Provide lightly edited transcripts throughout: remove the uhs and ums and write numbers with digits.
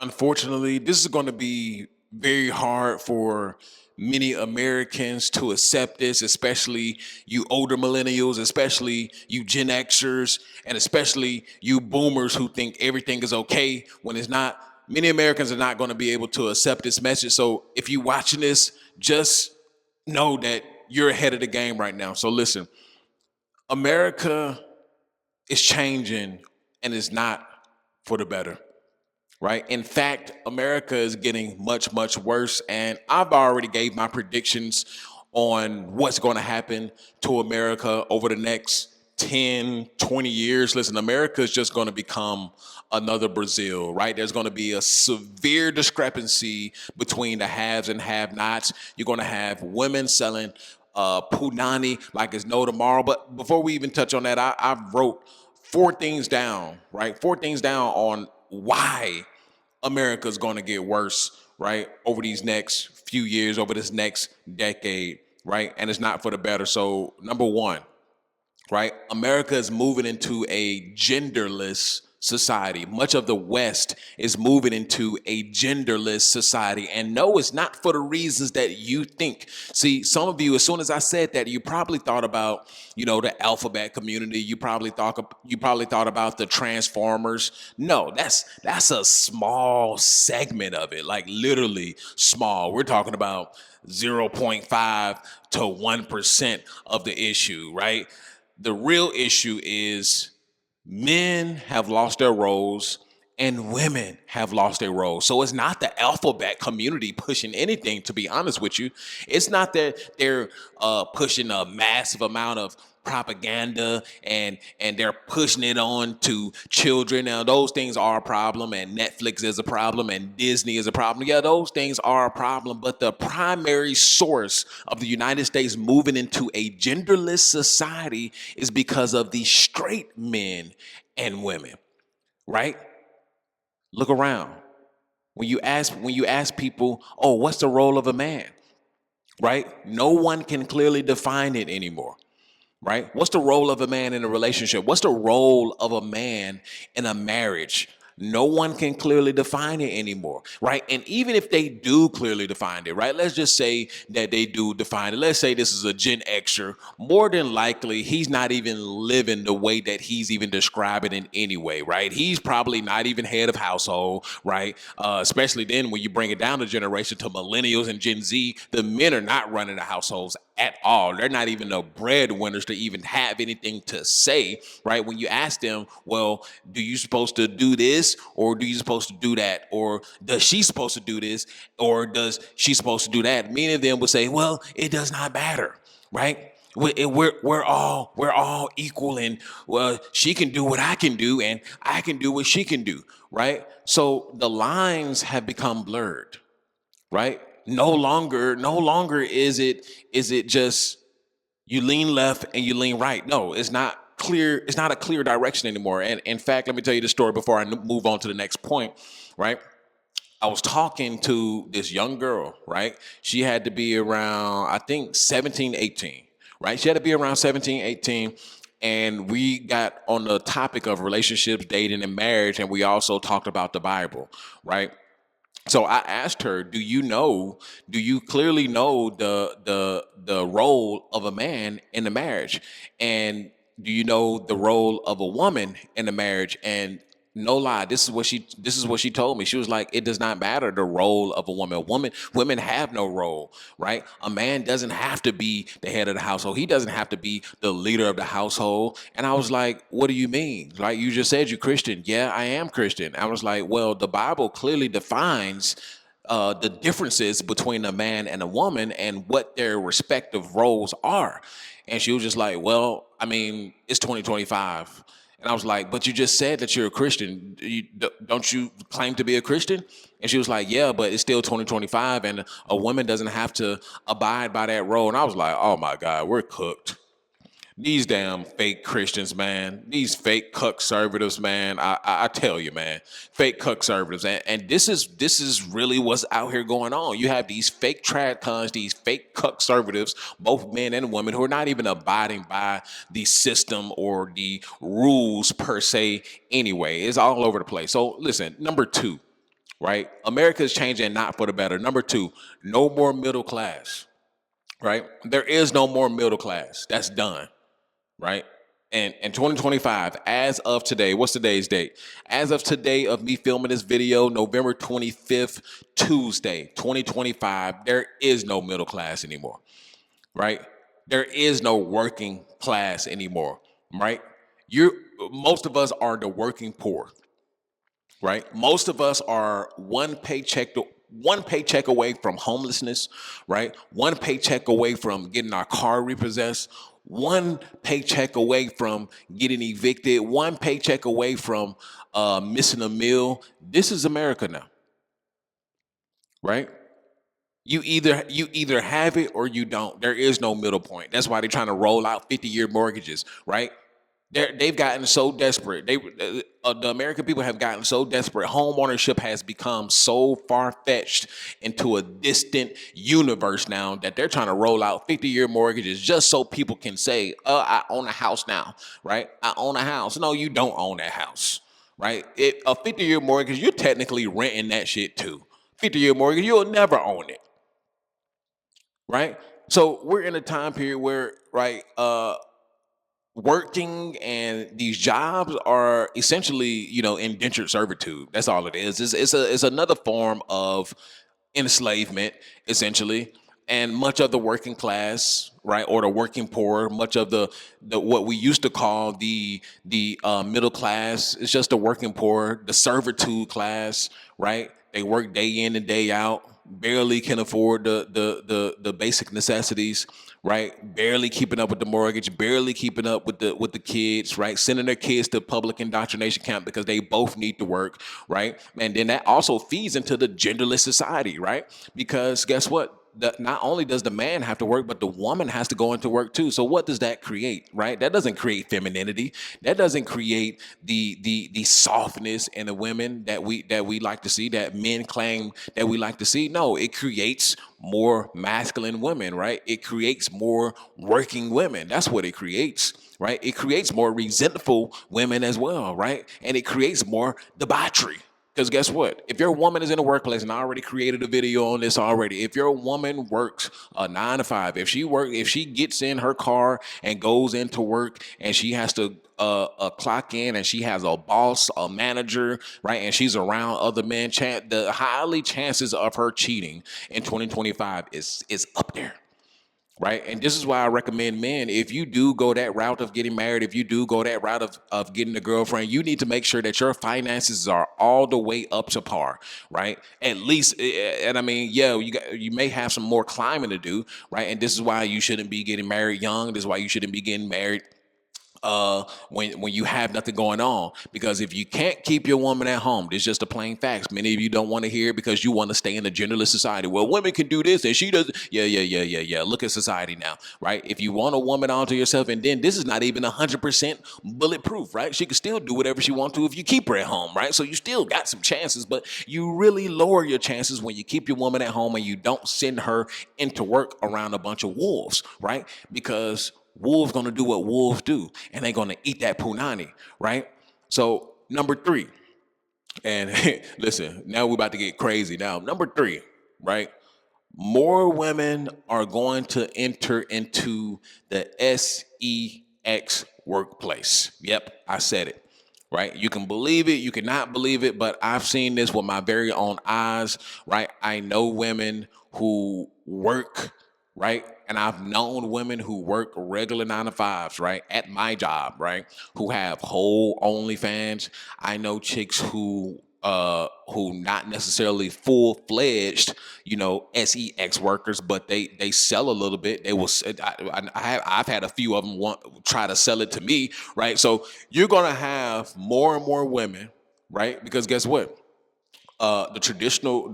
Unfortunately, this is going to be very hard for many Americans to accept this, especially you older millennials, especially you Gen Xers, and especially you boomers who think everything is okay when it's not. Many Americans are not going to be able to accept this message. So if you're watching this, just know that you're ahead of the game right now. So listen, America is changing and it's not for the better, right? In fact, America is getting much, much worse. And I've already gave my predictions on what's going to happen to America over the next 10, 20 years. Listen, America is just going to become another Brazil, right? There's going to be a severe discrepancy between the haves and have-nots. You're going to have women selling punani like it's no tomorrow. But before we even touch on that, I wrote four things down, right? Four things down on why America's going to get worse, right? Over these next few years, over this next decade, right? And it's not for the better. So, number one, right? America is moving into a genderless society. Much of the West is moving into a genderless society. And no, it's not for the reasons that you think. See, some of you, as soon as I said that, you probably thought about, the alphabet community. You probably thought about the Transformers. No, that's a small segment of it, like literally small. We're talking about 0.5 to 1% of the issue, right? The real issue is men have lost their roles and women have lost their roles. So it's not the alphabet community pushing anything, to be honest with you. It's not that they're pushing a massive amount of propaganda and they're pushing it on to children. Now those things are a problem, and Netflix is a problem, and Disney is a problem. Yeah, those things are a problem, but the primary source of the United States moving into a genderless society is because of the straight men and women, right? Look around. When you ask people, "Oh, what's the role of a man?" Right? No one can clearly define it anymore, right? What's the role of a man in a relationship? What's the role of a man in a marriage? No one can clearly define it anymore, right? And even if they do clearly define it, right? Let's just say that they do define it. Let's say this is a Gen Xer. More than likely, he's not even living the way that he's even describing in any way, right? He's probably not even head of household, right? Especially then when you bring it down the generation to millennials and Gen Z, the men are not running the households at all. They're not even the breadwinners to even have anything to say, right? When you ask them, well, do you supposed to do this or do you supposed to do that? Or does she supposed to do this or does she supposed to do that? Many of them would say, well, it does not matter, right? We're all equal, and well, she can do what I can do, and I can do what she can do, right? So the lines have become blurred, right? No longer is it just you lean left and you lean right. No, it's not clear. It's not a clear direction anymore. And in fact, let me tell you the story before I move on to the next point, right? I was talking to this young girl, right? She had to be around, I think, 17, 18, right? She had to be around 17, 18. And we got on the topic of relationships, dating, and marriage. And we also talked about the Bible, right? So I asked her, do you clearly know the role of a man in the marriage? And do you know the role of a woman in the marriage? And no lie, this is what she told me. She was like, it does not matter the role of a woman. Women have no role, right? A man doesn't have to be the head of the household. He doesn't have to be the leader of the household. And I was like, what do you mean? Like, you just said you're Christian. Yeah, I am Christian. I was like, well, the Bible clearly defines the differences between a man and a woman and what their respective roles are. And she was just like, well, I mean, it's 2025. And I was like, but you just said that you're a Christian. Don't you claim to be a Christian? And she was like, yeah, but it's still 2025 and a woman doesn't have to abide by that role. And I was like, oh my God, we're cooked. These damn fake Christians, man. These fake cuck conservatives, man. I tell you, man. Fake cuck conservatives. And this is really what's out here going on. You have these fake trad cons, these fake cuck conservatives, both men and women, who are not even abiding by the system or the rules per se anyway. It's all over the place. So listen, number two. right? America is changing not for the better. Number two, no more middle class, right? There is no more middle class. That's done, right? And in 2025, as of today, what's today's date? As of today of me filming this video, November 25th, Tuesday, 2025, there is no middle class anymore, right? There is no working class anymore, right? Most of us are the working poor, right? Most of us are one paycheck away from homelessness, right? One paycheck away from getting our car repossessed, one paycheck away from getting evicted, one paycheck away from missing a meal. This is America now, right? You either have it or you don't. There is no middle point. That's why they're trying to roll out 50-year mortgages, right? They've gotten so desperate. The American people have gotten so desperate. Home ownership has become so far fetched into a distant universe now that they're trying to roll out 50-year mortgages just so people can say, I own a house now, right? I own a house. No, you don't own that house, right? A 50-year mortgage, you're technically renting that shit too. 50-year mortgage, you'll never own it, right? So we're in a time period where, right, working and these jobs are essentially, indentured servitude. That's all it is. It's another form of enslavement, essentially. And much of the working class, right, or the working poor, much of the what we used to call the middle class, is just the working poor, the servitude class, right? They work day in and day out, barely can afford the basic necessities, right? Barely keeping up with the mortgage, barely keeping up with the kids, right? Sending their kids to public indoctrination camp because they both need to work, right? And then that also feeds into the genderless society, right? Because guess what? Not only does the man have to work, but the woman has to go into work too. So what does that create, right? That doesn't create femininity. That doesn't create the softness in the women that we like to see, that men claim that we like to see. No, it creates more masculine women, right? It creates more working women. That's what it creates, right? It creates more resentful women as well, right? And it creates more debauchery. Because guess what? If your woman is in the workplace, and I already created a video on this already. If your woman works a 9 to 5, if she gets in her car and goes into work, and she has to clock in, and she has a boss, a manager, right, and she's around other men, the highly chances of her cheating in 2025 is up there. Right. And this is why I recommend men, if you do go that route of getting married, if you do go that route of getting a girlfriend, you need to make sure that your finances are all the way up to par. Right. At least. And I mean, yeah, you may have some more climbing to do. Right. And this is why you shouldn't be getting married young. This is why you shouldn't be getting married when you have nothing going on. Because if you can't keep your woman at home, it's just a plain facts. Many of you don't want to hear it because you want to stay in a genderless society. Well, women can do this and she doesn't. Yeah. Look at society now, right? If you want a woman onto yourself, and then this is not even 100% bulletproof, right? She can still do whatever she wants to if you keep her at home, right? So you still got some chances, but you really lower your chances when you keep your woman at home and you don't send her into work around a bunch of wolves, right? Because wolves gonna do what wolves do, and they're gonna eat that punani, right? So number three, and listen, now we're about to get crazy. Now, number three, right? More women are going to enter into the SEX workplace. Yep, I said it. Right? You can believe it, you cannot believe it, but I've seen this with my very own eyes, right? I know women who work, right? And I've known women who work regular 9 to 5s, right? At my job, right? Who have whole OnlyFans. I know chicks who not necessarily full-fledged, sex workers, but they sell a little bit. They will. I've had a few of them try to sell it to me, right? So you're gonna have more and more women, right? Because guess what? The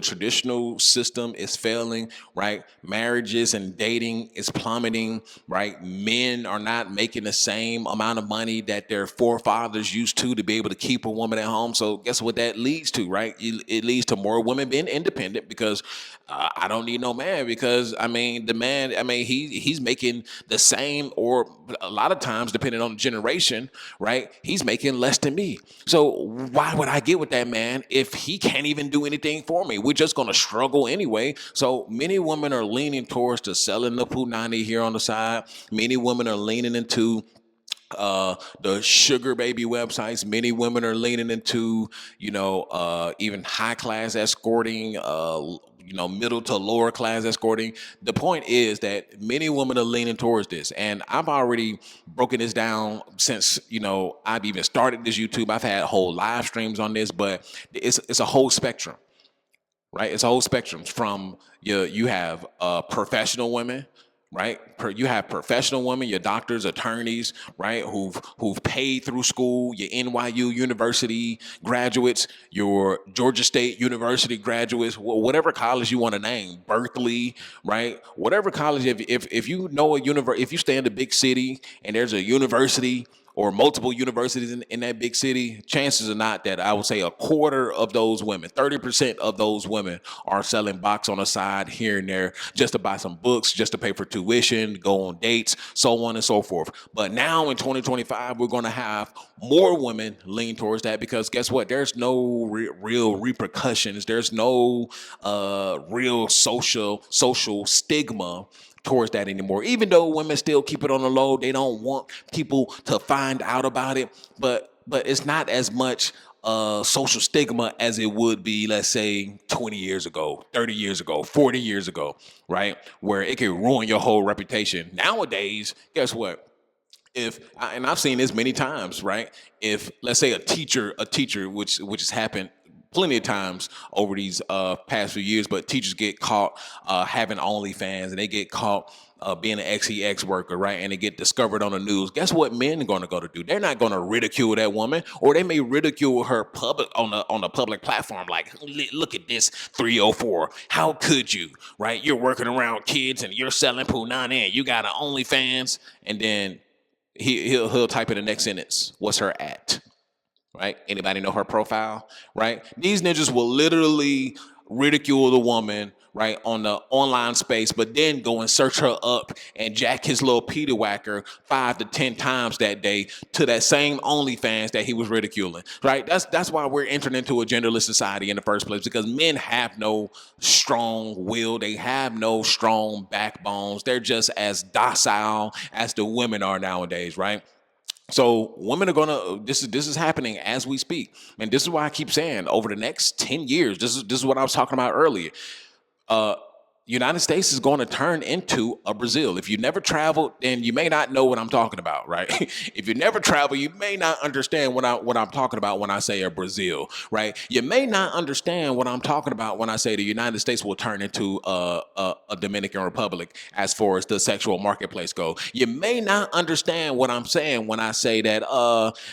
traditional system is failing, right? Marriages and dating is plummeting, right? Men are not making the same amount of money that their forefathers used to be able to keep a woman at home. So guess what that leads to, right? It leads to more women being independent because I don't need no man, because I mean the man, he's making the same, or a lot of times depending on the generation, right? He's making less than me. So why would I get with that man if he can't even do anything for me. We're just going to struggle anyway. So many women are leaning towards the selling the punani here on the side. Many women are leaning into the sugar baby websites. Many women are leaning into, even high class escorting, middle to lower class escorting. The point is that many women are leaning towards this. And I've already broken this down since, I've even started this YouTube. I've had whole live streams on this, but it's a whole spectrum, right? It's a whole spectrum from you have professional women, right? You have professional women, your doctors, attorneys, right? Who've paid through school, your NYU University graduates, your Georgia State University graduates, whatever college you want to name, Berkeley, right? Whatever college, if you know if you stay in the big city and there's a university or multiple universities in that big city, chances are not that I would say a quarter of those women, 30% of those women are selling box on the side here and there just to buy some books, just to pay for tuition, go on dates, so on and so forth. But now in 2025, we're going to have more women lean towards that because guess what? There's no real repercussions. There's no real social stigma towards that anymore. Even though women still keep it on the low, they don't want people to find out about it. But it's not as much social stigma as it would be, let's say, 20 years ago, 30 years ago, 40 years ago, right? Where it can ruin your whole reputation. Nowadays, guess what? And I've seen this many times, right? If let's say a teacher, which has happened plenty of times over these past few years, but teachers get caught having OnlyFans and they get caught being an XEX worker, right? And they get discovered on the news. Guess what men are going to go to do? They're not going to ridicule that woman, or they may ridicule her public on the public platform. Like, look at this 304. How could you, right? You're working around kids and you're selling punani and you got an OnlyFans, and then he'll type in the next sentence, what's her at? Right? Anybody know her profile? Right? These ninjas will literally ridicule the woman, right, on the online space, but then go and search her up and jack his little Peter whacker 5 to 10 times that day to that same OnlyFans that he was ridiculing. Right? That's why we're entering into a genderless society in the first place, because men have no strong will. They have no strong backbones. They're just as docile as the women are nowadays, right? So women are gonna. This is happening as we speak, and this is why I keep saying over the next 10 years. This is what I was talking about earlier. Uh, United States is going to turn into a Brazil. If you never traveled, then you may not know what I'm talking about, right? If you never travel, you may not understand what I'm talking about when I say a Brazil, right? You may not understand what I'm talking about when I say the United States will turn into a Dominican Republic as far as the sexual marketplace go. You may not understand what I'm saying when I say that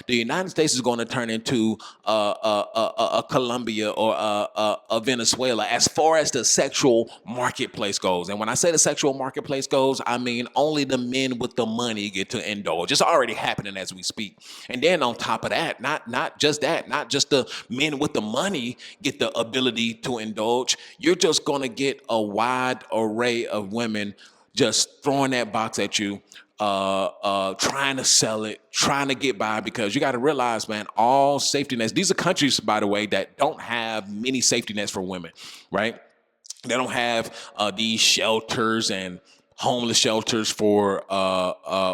the United States is going to turn into a Colombia or a Venezuela as far as the sexual marketplace goes. And when I say the sexual marketplace goes, I mean only the men with the money get to indulge. It's already happening as we speak. And then on top of that, not just the men with the money get the ability to indulge. You're just going to get a wide array of women just throwing that box at you, trying to sell it, trying to get by, because you got to realize, man, all safety nets, these are countries, by the way, that don't have many safety nets for women, right? They don't have these shelters and homeless shelters for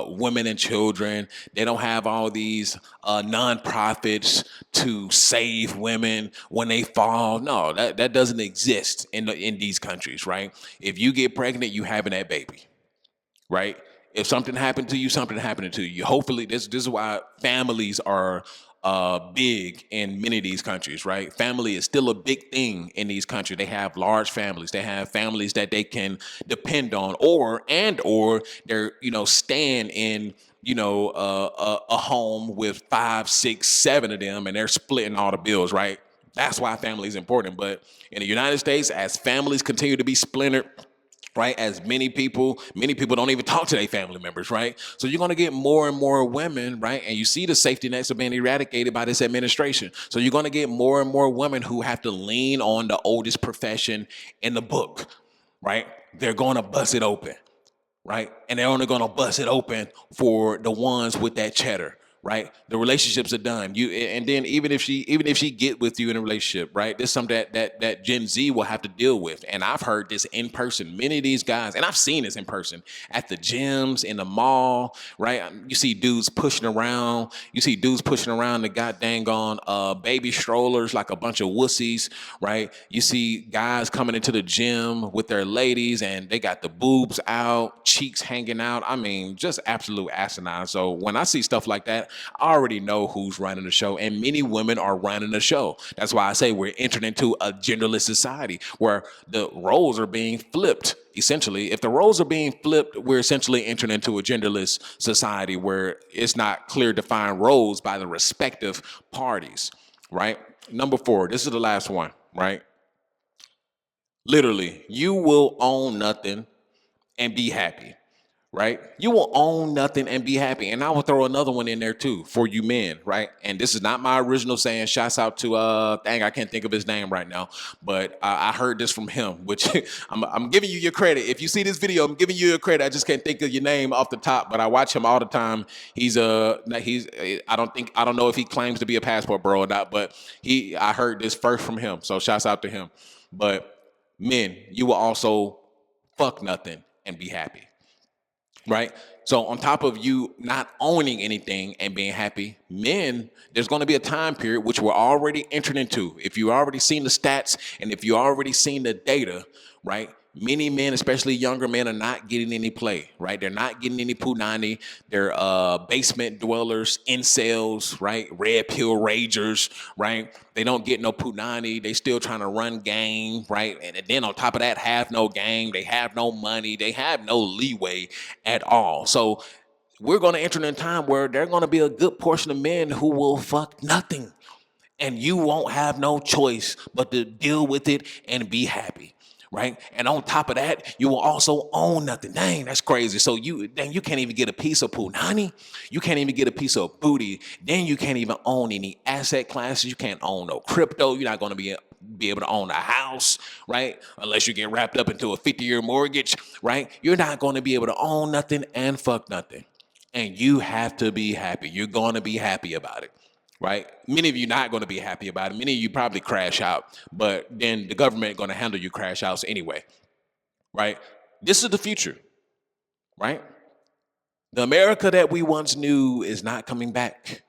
women and children. They don't have all these nonprofits to save women when they fall. No, that doesn't exist in these countries, right? If you get pregnant, you having that baby, right? If something happened to you, something happened to you. Hopefully, this is why families are big in many of these countries, right? Family is still a big thing in these countries. They have large families. They have families that they can depend on, or they're staying in a home with 5, 6, 7 of them, and they're splitting all the bills, right? That's why family is important. But in the United States, as families continue to be splintered, right, as many people don't even talk to their family members, right? So you're going to get more and more women, right? And you see the safety nets are being eradicated by this administration. So you're going to get more and more women who have to lean on the oldest profession in the book, right? They're going to bust it open, right? And they're only going to bust it open for the ones with that cheddar, right? The relationships are done. And then even if she get with you in a relationship, right? This is something that Gen Z will have to deal with. And I've heard this in person. Many of these guys, and I've seen this in person at the gyms, in the mall, right? You see dudes pushing around. You see dudes pushing around the goddamn on baby strollers like a bunch of wussies, right? You see guys coming into the gym with their ladies and they got the boobs out, cheeks hanging out. I mean, just absolute asinine. So when I see stuff like that, I already know who's running the show, and many women are running the show. That's why I say we're entering into a genderless society where the roles are being flipped. Essentially, if the roles are being flipped, we're essentially entering into a genderless society where it's not clear defined roles by the respective parties, right? Number 4, this is the last one, right? Literally, you will own nothing and be happy, right? You will own nothing and be happy. And I will throw another one in there too for you men, right? And this is not my original saying. Shouts out to I can't think of his name right now, but I heard this from him, which I'm giving you your credit. If you see this video, I'm giving you your credit. I just can't think of your name off the top, but I watch him all the time. I don't know if he claims to be a passport bro or not, but I heard this first from him. So shouts out to him. But men, you will also fuck nothing and be happy, right? So on top of you not owning anything and being happy, men, there's going to be a time period which we're already entered into. If you already seen the stats and if you already seen the data, right? Many men, especially younger men, are not getting any play, right? They're not getting any punani. They're basement dwellers, incels, right? Red pill ragers, right? They don't get no punani. They still trying to run game, right? And then on top of that, have no game. They have no money. They have no leeway at all. So we're going to enter in a time where there are going to be a good portion of men who will fuck nothing. And you won't have no choice but to deal with it and be happy, right? And on top of that, you will also own nothing. Dang, that's crazy. So you can't even get a piece of punani. You can't even get a piece of booty. Then you can't even own any asset classes. You can't own no crypto. You're not going to be able to own a house, right? Unless you get wrapped up into a 50-year mortgage, right? You're not going to be able to own nothing and fuck nothing. And you have to be happy. You're going to be happy about it, right? Many of you not going to be happy about it. Many of you probably crash out, but then the government going to handle your crash outs anyway, right? This is the future, right? The America that we once knew is not coming back.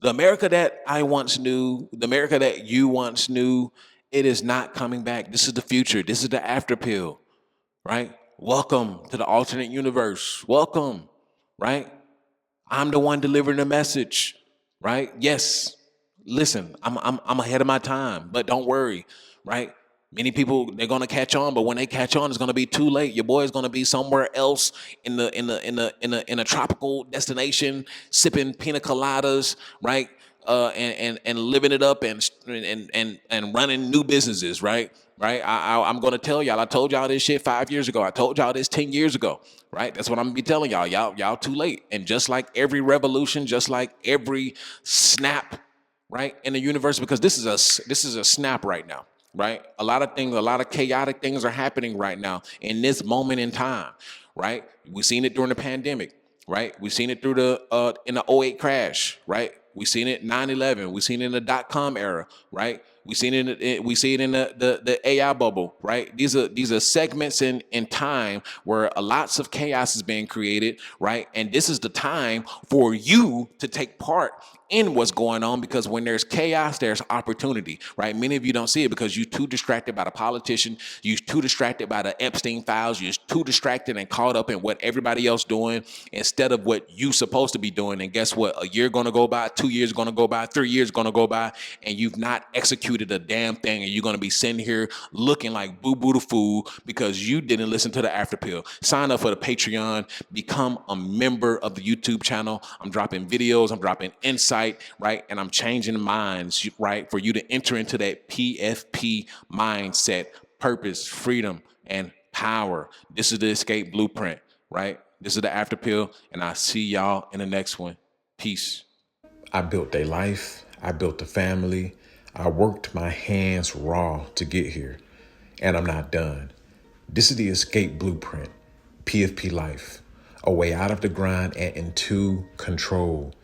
The America that I once knew, the America that you once knew, it is not coming back. This is the future. This is the after pill, right? Welcome to the alternate universe. Welcome, right? I'm the one delivering the message, right? Yes. Listen, I'm ahead of my time, but don't worry, right? Many people, they're gonna catch on, but when they catch on, it's gonna be too late. Your boy is gonna be somewhere else in a tropical destination, sipping pina coladas, right? And living it up and running new businesses, right? Right? I'm gonna tell y'all. I told y'all this shit 5 years ago. I told y'all this 10 years ago. Right? That's what I'm gonna be telling y'all. Y'all too late. And just like every revolution, just like every snap, right, in the universe, because this is a snap right now, right? A lot of chaotic things are happening right now in this moment in time, right? We've seen it during the pandemic, right? We've seen it through in the '08 crash, right? We've seen it 9/11. We've seen it in the .com era, right? We see it in the AI bubble, right? These are segments in time where lots of chaos is being created, right? And this is the time for you to take part in what's going on, because when there's chaos, there's opportunity, right? Many of you don't see it because you're too distracted by the politician, you're too distracted by the Epstein files, you're too distracted and caught up in what everybody else doing instead of what you supposed to be doing. And guess what? A year gonna go by, 2 years gonna go by, 3 years gonna go by, and you've not executed a damn thing, and you're gonna be sitting here looking like boo-boo the fool because you didn't listen to the after pill. Sign up for the Patreon, become a member of the YouTube channel. I'm dropping videos, I'm dropping insights, right? And I'm changing minds, right? For you to enter into that PFP mindset, purpose, freedom, and power. This is the escape blueprint, right? This is the after pill, and I see y'all in the next one. Peace. I built a life. I built a family. I worked my hands raw to get here, and I'm not done. This is the escape blueprint, PFP life, a way out of the grind and into control.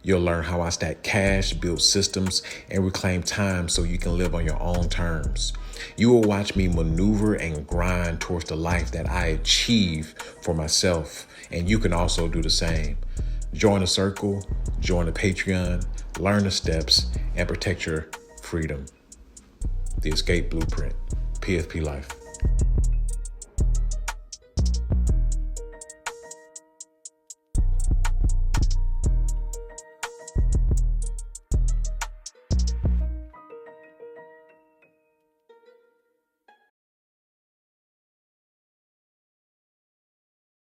You'll learn how I stack cash, build systems, and reclaim time so you can live on your own terms. You will watch me maneuver and grind towards the life that I achieve for myself, and you can also do the same. Join the circle, join the Patreon, learn the steps, and protect your freedom. The Escape Blueprint, PFP Life.